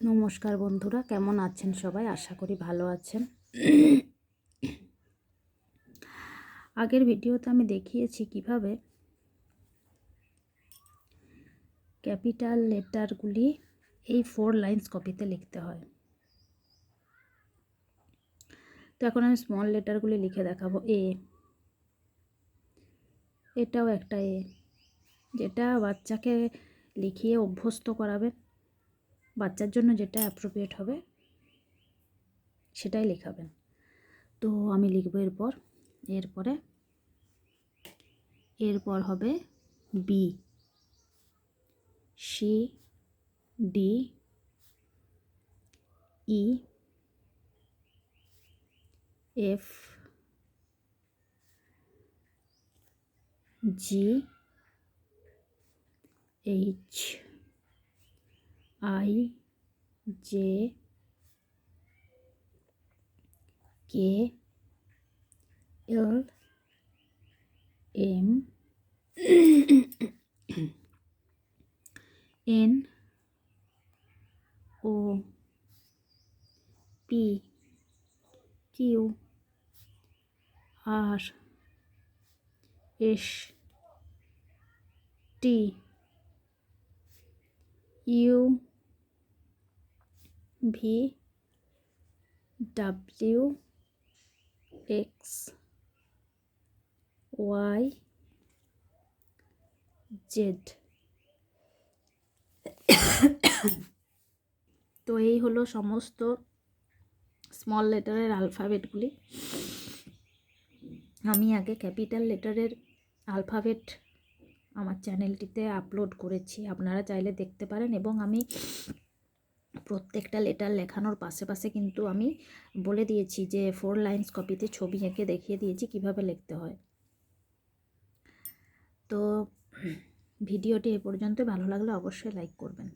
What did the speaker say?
নমস্কার বন্ধুরা, কেমন আছেন সবাই? আশা করি ভালো আছেন। আগের ভিডিওতে আমি দেখিয়েছি কিভাবে ক্যাপিটাল লেটারগুলি এই 4 লাইন্স কপিতে লিখতে হয়। তো এখন আমি স্মল লেটারগুলি লিখে দেখাবো। এ, এটাও একটা এ, যেটা বাচ্চাকে লিখিয়ে অভ্যস্ত করাবে, বাচ্চার জন্য যেটা অ্যাপ্রোপ্রিয়েট হবে সেটাই লেখাবেন। তো আমি লিখব এরপর হবে B, C, D, E, F, G, H, I, J, K, L, M, N, O, P, Q, R, S, T, U, V, W, X, Y, Z. তো এই হলো সমস্ত স্মল লেটারের আলফাবেটগুলি। আমি আগে ক্যাপিটাল লেটারের আলফাবেট আমার চ্যানেলটিতে আপলোড করেছি, আপনারা চাইলে দেখতে পারেন। এবং আমি প্রত্যেকটা লেটার লেখানোর পাশে পাশে কিন্তু আমি বলে দিয়েছি যে 4 লাইন্স কপিতে ছবি এঁকে দেখিয়ে দিয়েছি কিভাবে লিখতে হয়। তো ভিডিওটি এ পর্যন্ত, ভালো লাগলে অবশ্যই লাইক করবেন।